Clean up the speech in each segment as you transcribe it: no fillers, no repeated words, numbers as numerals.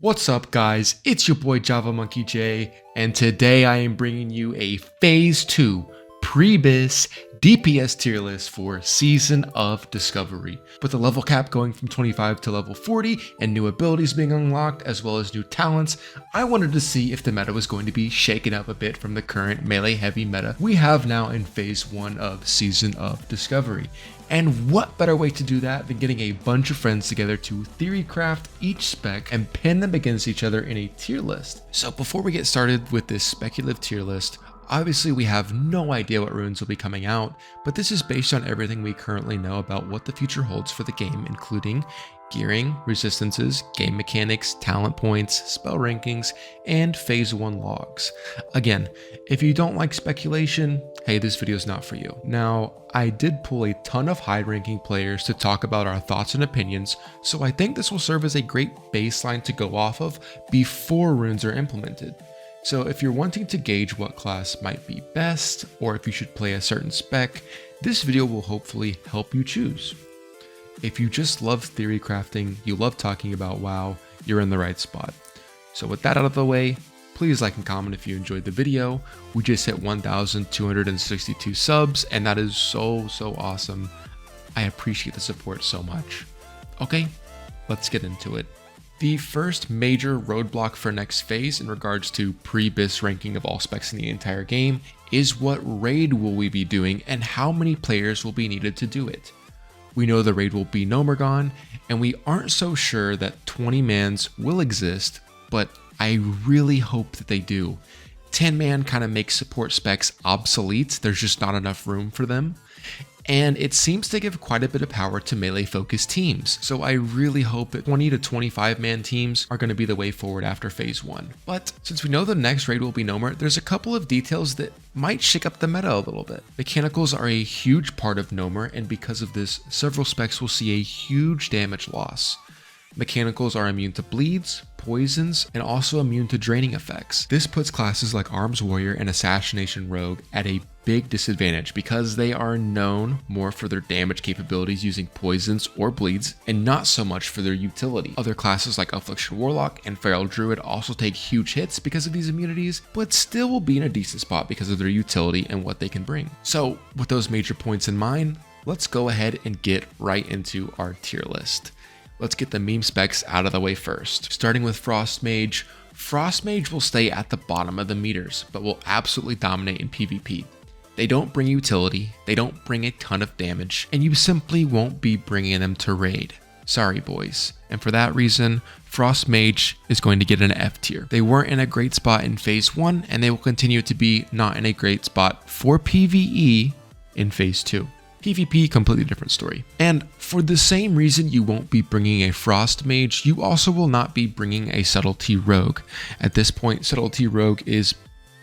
What's up guys, it's your boy Java Monkey J, and today I am bringing you a Phase 2 Pre-BIS DPS tier list for Season of Discovery. With the level cap going from 25 to level 40 and new abilities being unlocked as well as new talents, I wanted to see if the meta was going to be shaken up a bit from the current melee heavy meta we have now in Phase 1 of Season of Discovery. And what better way to do that than getting a bunch of friends together to theorycraft each spec and pin them against each other in a tier list. So before we get started with this speculative tier list, obviously we have no idea what runes will be coming out, but this is based on everything we currently know about what the future holds for the game, including gearing, resistances, game mechanics, talent points, spell rankings, and Phase 1 logs. Again, if you don't like speculation, hey, this video is not for you. Now, I did pull a ton of high-ranking players to talk about our thoughts and opinions, so I think this will serve as a great baseline to go off of before runes are implemented. So if you're wanting to gauge what class might be best, or if you should play a certain spec, this video will hopefully help you choose. If you just love theory crafting, you love talking about WoW, you're in the right spot. So with that out of the way, please like and comment if you enjoyed the video. We just hit 1,262 subs, and that is so awesome. I appreciate the support so much. Okay, let's get into it. The first major roadblock for next phase in regards to pre-BIS ranking of all specs in the entire game is what raid will we be doing and how many players will be needed to do it. We know the raid will be Nomergon, and we aren't so sure that 20 mans will exist, but I really hope that they do. 10 man kind of makes support specs obsolete, there's just not enough room for them. And it seems to give quite a bit of power to melee focused teams, so I really hope that 20 to 25 man teams are going to be the way forward after Phase 1. But since we know the next raid will be Nomer, there's a couple of details that might shake up the meta a little bit. Mechanicals are a huge part of Nomer, and because of this, several specs will see a huge damage loss. Mechanicals are immune to bleeds, poisons, and also immune to draining effects. This puts classes like Arms Warrior and Assassination Rogue at a big disadvantage because they are known more for their damage capabilities using poisons or bleeds and not so much for their utility. Other classes like Affliction Warlock and Feral Druid also take huge hits because of these immunities, but still will be in a decent spot because of their utility and what they can bring. So with those major points in mind, let's go ahead and get right into our tier list. Let's get the meme specs out of the way first. Starting with Frost Mage. Frost Mage will stay at the bottom of the meters, but will absolutely dominate in PvP. They don't bring utility, they don't bring a ton of damage, and you simply won't be bringing them to raid. Sorry boys. And for that reason, Frost Mage is going to get an F tier. They weren't in a great spot in Phase 1, and they will continue to be not in a great spot for PvE in Phase 2. PvP, completely different story. And for the same reason you won't be bringing a Frost Mage, you also will not be bringing a Subtlety Rogue. At this point, Subtlety Rogue is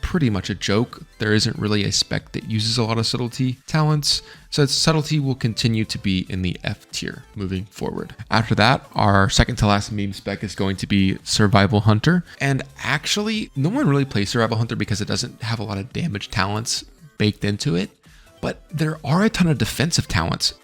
pretty much a joke. There isn't really a spec that uses a lot of subtlety talents, so subtlety will continue to be in the F tier moving forward. After that, our second to last meme spec is going to be Survival Hunter. And actually, no one really plays Survival Hunter because it doesn't have a lot of damage talents baked into it. But there are a ton of defensive talents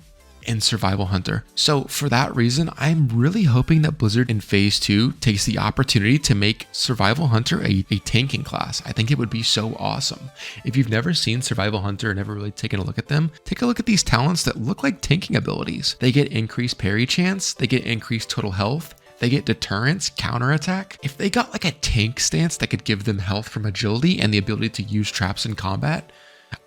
in Survival Hunter. So for that reason, I'm really hoping that Blizzard in Phase 2 takes the opportunity to make Survival Hunter a tanking class. I think it would be so awesome. If you've never seen Survival Hunter or never really taken a look at them, take a look at these talents that look like tanking abilities. They get increased parry chance, they get increased total health, they get deterrence, counterattack. If they got like a tank stance that could give them health from agility and the ability to use traps in combat,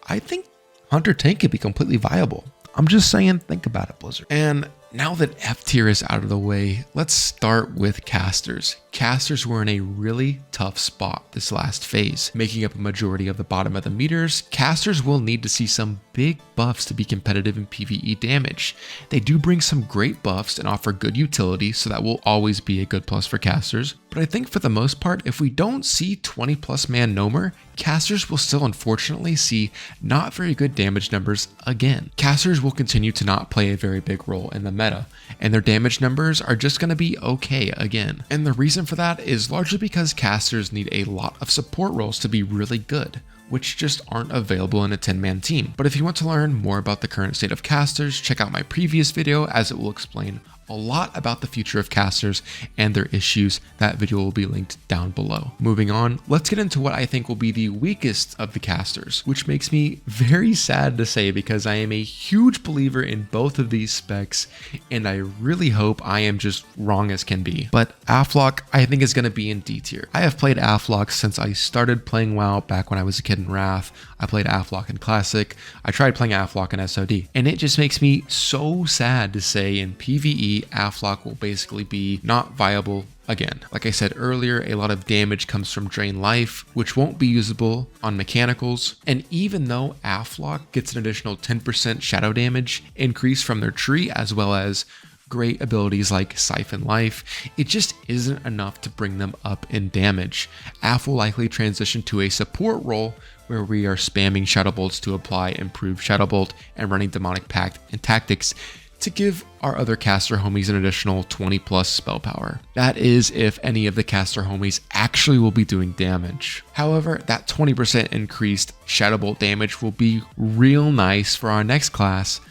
I think Hunter Tank could be completely viable. I'm just saying, think about it, Blizzard. And now that F tier is out of the way, let's start with casters. Casters were in a really tough spot this last phase, making up a majority of the bottom of the meters. Casters will need to see some big buffs to be competitive in PvE damage. They do bring some great buffs and offer good utility, so that will always be a good plus for casters. But I think for the most part, if we don't see 20 plus man Nomer, casters will still unfortunately see not very good damage numbers again. Casters will continue to not play a very big role in the meta, and their damage numbers are just going to be okay again. And the reason for that is largely because casters need a lot of support roles to be really good, which just aren't available in a 10-man team. But if you want to learn more about the current state of casters, check out my previous video as it will explain a lot about the future of casters and their issues. That video will be linked down below. Moving on, let's get into what I think will be the weakest of the casters, which makes me very sad to say because I am a huge believer in both of these specs, and I really hope I am just wrong as can be. But Aflock, I think, is going to be in D tier. I have played Aflock since I started playing WoW back when I was a kid in Wrath. I played Aflock in Classic. I tried playing Aflock in SOD, and it just makes me so sad to say in PvE, Aflock will basically be not viable again. Like I said earlier, a lot of damage comes from drain life, which won't be usable on mechanicals. And even though Aflock gets an additional 10% shadow damage increase from their tree, as well as great abilities like Siphon Life, it just isn't enough to bring them up in damage. Af will likely transition to a support role where we are spamming Shadow Bolts to apply improved Shadow Bolt and running Demonic Pact and Tactics to give our other caster homies an additional 20 plus spell power. That is if any of the caster homies actually will be doing damage. However, that 20% increased Shadow Bolt damage will be real nice for our next class,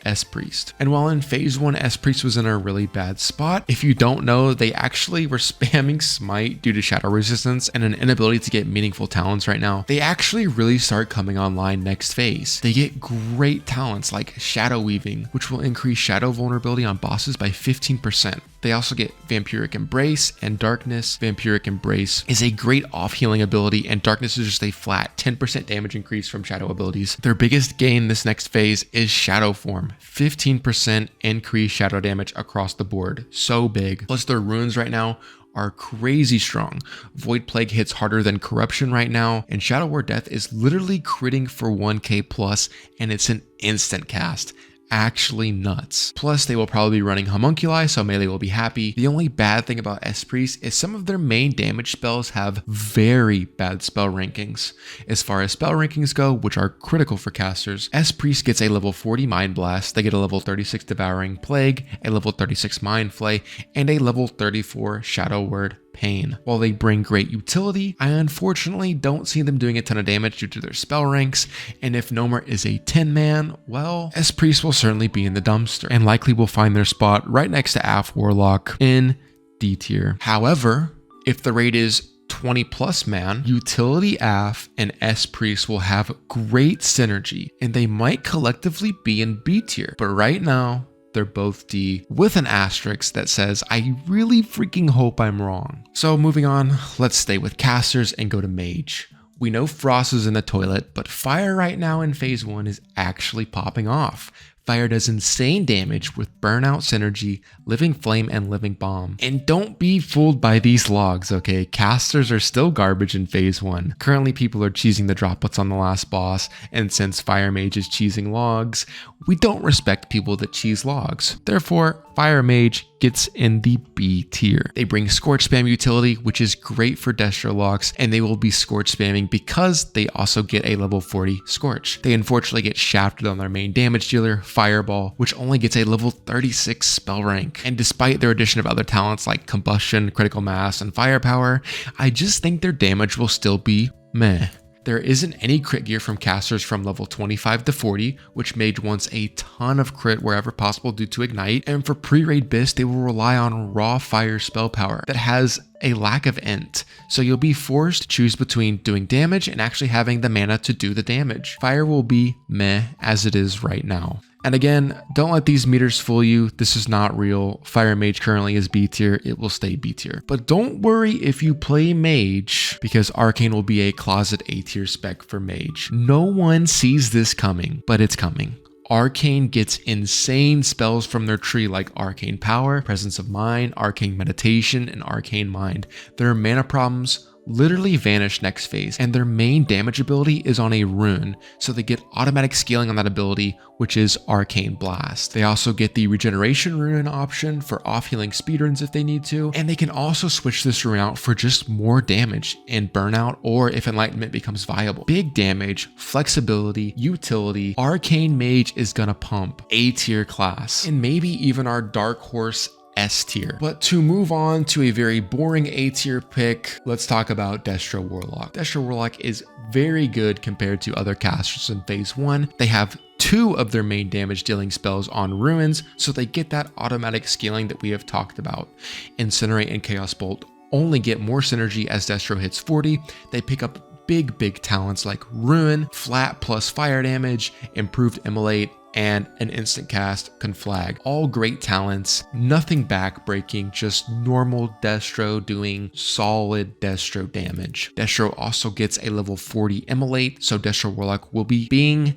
S-Priest. And while in phase 1, S-Priest was in a really bad spot, if you don't know, they actually were spamming Smite due to shadow resistance and an inability to get meaningful talents right now. They actually really start coming online next phase. They get great talents like Shadow Weaving, which will increase shadow vulnerability on bosses by 15%. They also get Vampiric Embrace and Darkness. Vampiric Embrace is a great off-healing ability, and Darkness is just a flat 10% damage increase from shadow abilities. Their biggest gain this next phase is Shadow Form. 15% increased shadow damage across the board. So big. Plus their runes right now are crazy strong. Void Plague hits harder than Corruption right now, and Shadow War Death is literally critting for 1k plus, and it's an instant cast. Actually nuts. Plus, they will probably be running Homunculi, so melee will be happy. The only bad thing about S-Priest is some of their main damage spells have very bad spell rankings. As far as spell rankings go, which are critical for casters, S-Priest gets a level 40 Mind Blast, they get a level 36 Devouring Plague, a level 36 Mind Flay, and a level 34 Shadow Word Pain. While they bring great utility, I unfortunately don't see them doing a ton of damage due to their spell ranks, and if Nomer is a 10-man, well, S-Priest will certainly be in the dumpster, and likely will find their spot right next to Af Warlock in D tier. However, if the raid is 20 plus man, utility Af and S-Priest will have great synergy, and they might collectively be in B tier, but right now, they're both D, with an asterisk that says, I really freaking hope I'm wrong. So moving on, let's stay with casters and go to Mage. We know Frost is in the toilet, but Fire right now in phase 1 is actually popping off. Fire does insane damage with Burnout Synergy, Living Flame, and Living Bomb. And don't be fooled by these logs, okay? Casters are still garbage in phase 1. Currently, people are cheesing the droplets on the last boss, and since Fire Mage is cheesing logs, we don't respect people that cheese logs. Therefore, Fire Mage gets in the B tier. They bring Scorch Spam utility, which is great for Destro locks, and they will be Scorch spamming because they also get a level 40 Scorch. They unfortunately get shafted on their main damage dealer, Fireball, which only gets a level 36 spell rank. And despite their addition of other talents like Combustion, Critical Mass, and Firepower, I just think their damage will still be meh. There isn't any crit gear from casters from level 25 to 40, which Mage wants a ton of crit wherever possible due to Ignite, and for pre-raid Biss, they will rely on raw fire spell power that has a lack of int, so you'll be forced to choose between doing damage and actually having the mana to do the damage. Fire will be meh as it is right now. And again, don't let these meters fool you. This is not real. Fire Mage currently is B tier. It will stay B tier. But don't worry if you play Mage, because Arcane will be a closet A tier spec for Mage. No one sees this coming, but it's coming. Arcane gets insane spells from their tree like Arcane Power, Presence of Mind, Arcane Meditation, and Arcane Mind. Their mana problems literally vanish next phase, and their main damage ability is on a rune, so they get automatic scaling on that ability, which is Arcane Blast. They also get the regeneration rune option for off-healing speedruns if they need to, and they can also switch this rune out for just more damage in Burnout or if Enlightenment becomes viable. Big damage, flexibility, utility. Arcane Mage is gonna pump. A tier class, and maybe even our dark horse S tier. But to move on to a very boring A tier pick, let's talk about Destro Warlock. Destro Warlock is very good compared to other casters in phase 1. They have 2 of their main damage dealing spells on ruins, so they get that automatic scaling that we have talked about. Incinerate and Chaos Bolt only get more synergy as Destro hits 40. They pick up big talents like Ruin, flat plus fire damage, improved Immolate, and an instant cast Conflag. All great talents, nothing back-breaking, just normal Destro doing solid Destro damage. Destro also gets a level 40 Immolate, so Destro Warlock will be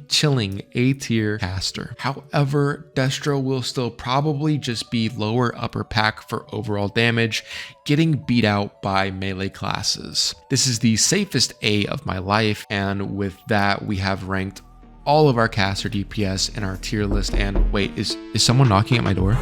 chilling A tier caster. However, Destro will still probably just be lower upper pack for overall damage, getting beat out by melee classes. This is the safest A of my life, and with that we have ranked all of our caster DPS in our tier list. And wait, is someone knocking at my door?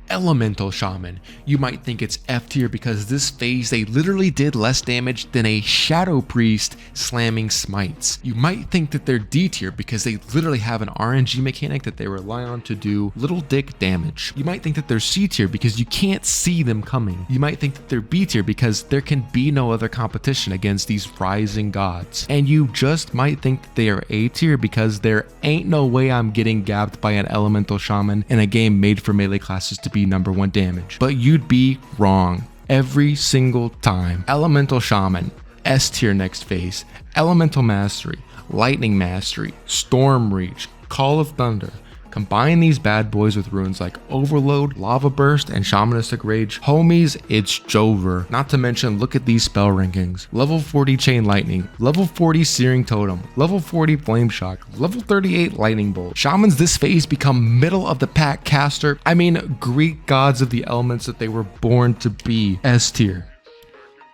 Elemental Shaman. You might think it's F tier because this phase they literally did less damage than a Shadow Priest slamming smites. You might think that they're D tier because they literally have an RNG mechanic that they rely on to do little dick damage. You might think that they're C tier because you can't see them coming. You might think that they're B tier because there can be no other competition against these rising gods. And you just might think that they are A tier because there ain't no way I'm getting gapped by an Elemental Shaman in a game made for melee classes to be number 1 damage. But you'd be wrong every single time. Elemental Shaman, S tier next phase. Elemental Mastery, Lightning Mastery, Storm Reach, Call of Thunder. Combine these bad boys with runes like Overload, Lava Burst, and Shamanistic Rage. Homies, it's Jover. Not to mention, look at these spell rankings. Level 40 Chain Lightning, level 40 Searing Totem, level 40 Flame Shock, level 38 Lightning Bolt. Shamans this phase become middle of the pack caster. I mean, Greek gods of the elements that they were born to be. S tier.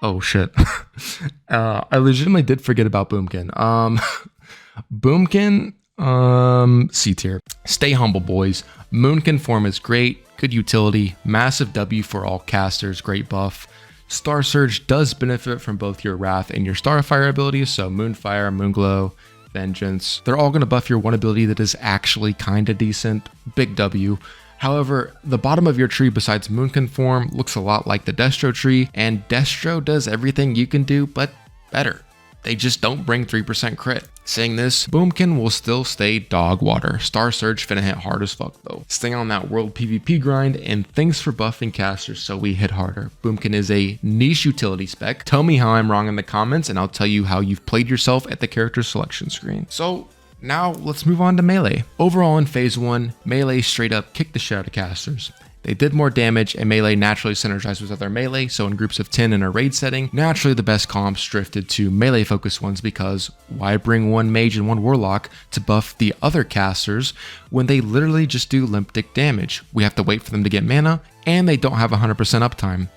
Oh shit. I legitimately did forget about Boomkin. Boomkin, C tier. Stay humble, boys. Moonkin form is great, good utility, massive W for all casters, great buff. Star Surge does benefit from both your Wrath and your Starfire abilities, so Moonfire, Moonglow, Vengeance. They're all going to buff your one ability that is actually kinda decent, big W. However, the bottom of your tree besides Moonkin form looks a lot like the Destro tree, and Destro does everything you can do, but better. They just don't bring 3% crit. Saying this, Boomkin will still stay dog water. Star Surge finna hit hard as fuck though. Staying on that world PvP grind, and thanks for buffing casters so we hit harder. Boomkin is a niche utility spec. Tell me how I'm wrong in the comments and I'll tell you how you've played yourself at the character selection screen. So now let's move on to melee. Overall in phase 1, melee straight up kicked the shit out of casters. They did more damage, and melee naturally synergized with other melee, so in groups of 10 in a raid setting, naturally the best comps drifted to melee focused ones because why bring one mage and one warlock to buff the other casters when they literally just do limp dick damage? We have to wait for them to get mana, and they don't have 100% uptime.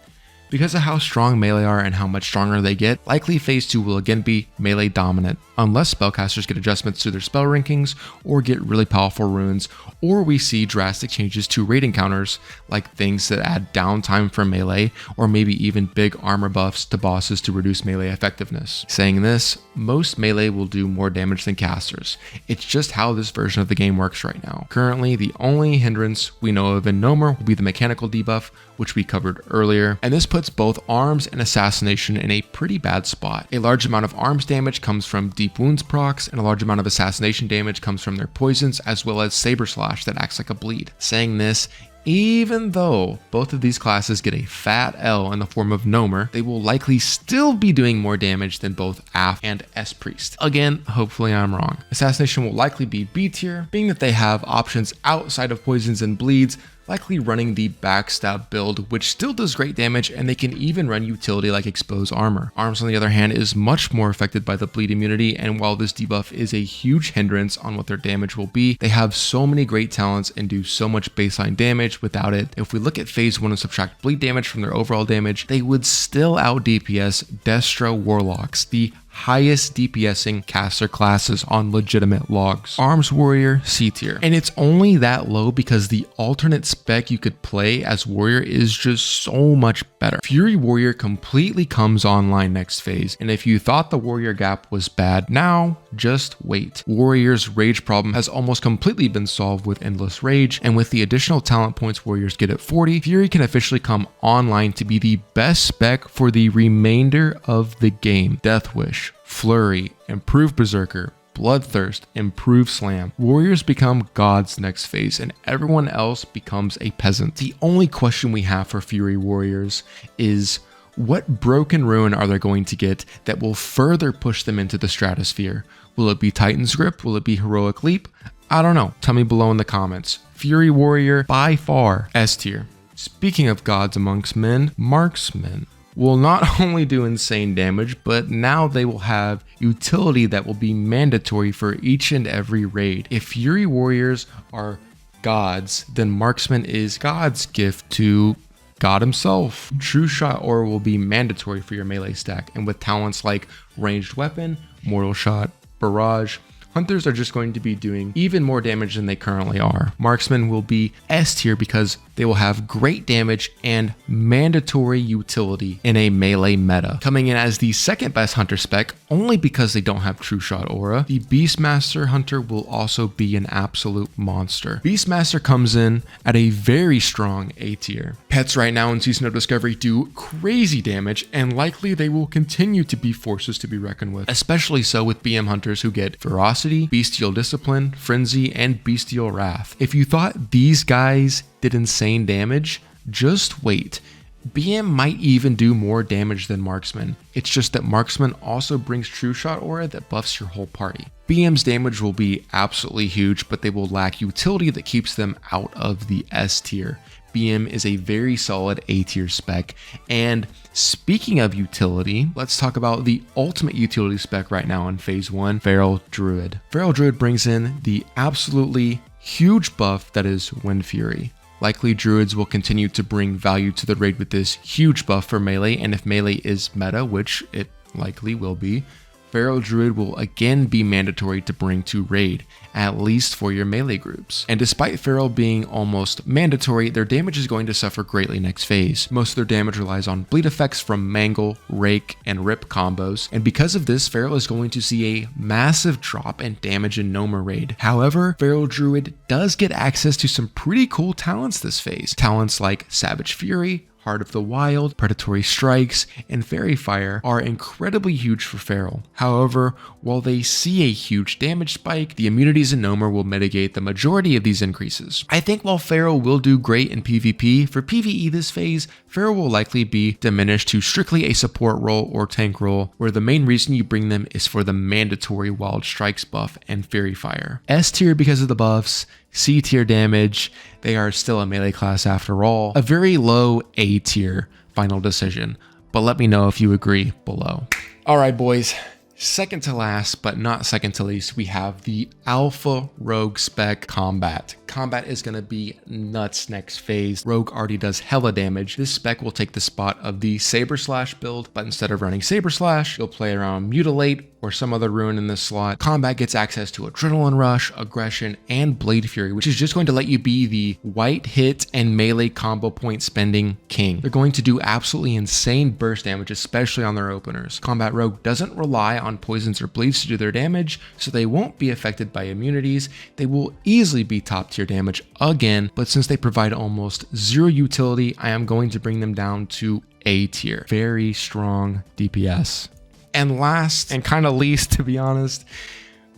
Because of how strong melee are and how much stronger they get, likely phase 2 will again be melee dominant, unless spellcasters get adjustments to their spell rankings, or get really powerful runes, or we see drastic changes to raid encounters, like things that add downtime for melee, or maybe even big armor buffs to bosses to reduce melee effectiveness. Saying this, most melee will do more damage than casters. It's just how this version of the game works right now. Currently, the only hindrance we know of in Nomer will be the mechanical debuff, which we covered earlier, and this puts both arms and assassination in a pretty bad spot. A large amount of arms damage comes from deep wounds procs, and a large amount of assassination damage comes from their poisons, as well as saber slash that acts like a bleed. Saying this, even though both of these classes get a fat L in the form of Nomer, they will likely still be doing more damage than both AF and S Priest. Again, hopefully I'm wrong. Assassination will likely be B tier, being that they have options outside of poisons and bleeds, likely running the backstab build, which still does great damage, and they can even run utility like expose armor. Arms on the other hand is much more affected by the bleed immunity, and while this debuff is a huge hindrance on what their damage will be, they have so many great talents and do so much baseline damage without it. If we look at phase 1 and subtract bleed damage from their overall damage, they would still out DPS Destro Warlocks, the highest DPSing caster classes on legitimate logs. Arms Warrior, C tier. And it's only that low because the alternate spec you could play as Warrior is just so much better. Fury Warrior completely comes online next phase, and if you thought the Warrior gap was bad, now just wait. Warrior's rage problem has almost completely been solved with Endless Rage, and with the additional talent points Warriors get at 40, Fury can officially come online to be the best spec for the remainder of the game. Death Wish, Flurry, Improved Berserker, Bloodthirst, Improved Slam. Warriors become gods next phase, and everyone else becomes a peasant. The only question we have for Fury Warriors is, what broken ruin are they going to get that will further push them into the stratosphere? Will it be Titan's Grip? Will it be Heroic Leap? I don't know. Tell me below in the comments. Fury Warrior, by far, S tier. Speaking of gods amongst men, Marksmen will not only do insane damage, but now they will have utility that will be mandatory for each and every raid. If Fury Warriors are gods, then Marksman is God's gift to God himself. True Shot Aura will be mandatory for your melee stack, and with talents like Ranged Weapon, Mortal Shot, Barrage, Hunters are just going to be doing even more damage than they currently are. Marksmen will be S tier because they will have great damage and mandatory utility in a melee meta. Coming in as the second best Hunter spec, only because they don't have True Shot Aura, the Beastmaster Hunter will also be an absolute monster. Beastmaster comes in at a very strong A tier. Pets right now in Season of Discovery do crazy damage, and likely they will continue to be forces to be reckoned with, especially so with BM Hunters who get Ferocity, Bestial Discipline, Frenzy, and Bestial Wrath. If you thought these guys did insane damage, just wait. BM might even do more damage than Marksman. It's just that Marksman also brings True Shot Aura that buffs your whole party. BM's damage will be absolutely huge, but they will lack utility that keeps them out of the S tier. BM is a very solid A tier spec. And speaking of utility, let's talk about the ultimate utility spec right now in phase 1, Feral Druid. Feral Druid brings in the absolutely huge buff that is Wind Fury. Likely druids will continue to bring value to the raid with this huge buff for melee, and if melee is meta, which it likely will be, Feral Druid will again be mandatory to bring to raid, at least for your melee groups. And despite Feral being almost mandatory, their damage is going to suffer greatly next phase. Most of their damage relies on bleed effects from Mangle, Rake, and Rip combos, and because of this, Feral is going to see a massive drop in damage in Noma raid. However, Feral Druid does get access to some pretty cool talents this phase. Talents like Savage Fury, Heart of the Wild, Predatory Strikes, and Fairy Fire are incredibly huge for Feral. However, while they see a huge damage spike, the immunities in Noma will mitigate the majority of these increases. I think while Feral will do great in PvP, for PvE this phase, Feral will likely be diminished to strictly a support role or tank role, where the main reason you bring them is for the mandatory Wild Strikes buff and Fairy Fire. S tier because of the buffs, C tier damage, they are still a melee class after all. A very low A tier final decision, but let me know if you agree below. Alright boys, second to last but not second to least, we have the Alpha Rogue spec Combat. Combat is going to be nuts next phase. Rogue already does hella damage. This spec will take the spot of the Saber Slash build, but instead of running Saber Slash, you'll play around Mutilate or some other rune in this slot. Combat gets access to Adrenaline Rush, Aggression, and Blade Fury, which is just going to let you be the white hit and melee combo point spending king. They're going to do absolutely insane burst damage, especially on their openers. Combat Rogue doesn't rely on poisons or bleeds to do their damage, so they won't be affected by immunities. They will easily be top tier damage again, but since they provide almost zero utility, I am going to bring them down to A tier. Very strong DPS. And last, and kind of least to be honest,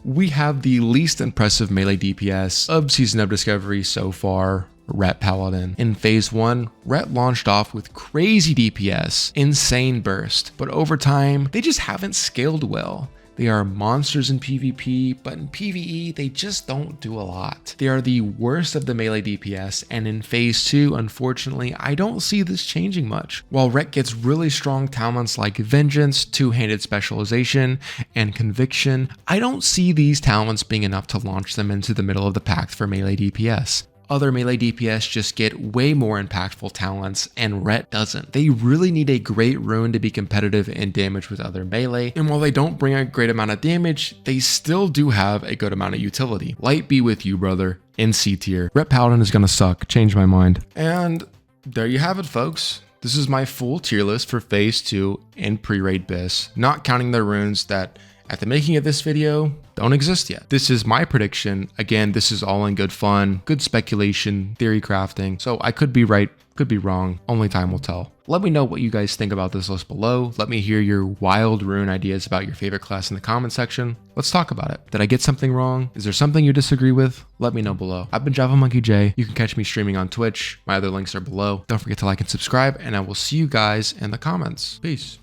we have the least impressive melee DPS of Season of Discovery so far, Ret Paladin. In phase 1, Ret launched off with crazy DPS, insane burst, but over time, they just haven't scaled well. They are monsters in PvP, but in PvE, they just don't do a lot. They are the worst of the melee DPS, and in phase 2, unfortunately, I don't see this changing much. While Ret gets really strong talents like Vengeance, Two-Handed Specialization, and Conviction, I don't see these talents being enough to launch them into the middle of the pack for melee DPS. Other melee DPS just get way more impactful talents, and Ret doesn't. They really need a great rune to be competitive in damage with other melee, and while they don't bring a great amount of damage, they still do have a good amount of utility. Light be with you, brother. In C tier. Ret Paladin is gonna suck. Change my mind. And there you have it, folks. This is my full tier list for Phase 2 in pre-raid BIS, not counting the runes that at the making of this video don't exist yet. This is my prediction. Again, this is all in good fun, good speculation, theory crafting. So I could be right, could be wrong. Only time will tell. Let me know what you guys think about this list below. Let me hear your wild rune ideas about your favorite class in the comment section. Let's talk about it. Did I get something wrong? Is there something you disagree with? Let me know below. I've been Java Monkey J. You can catch me streaming on Twitch. My other links are below. Don't forget to like and subscribe, and I will see you guys in the comments. Peace.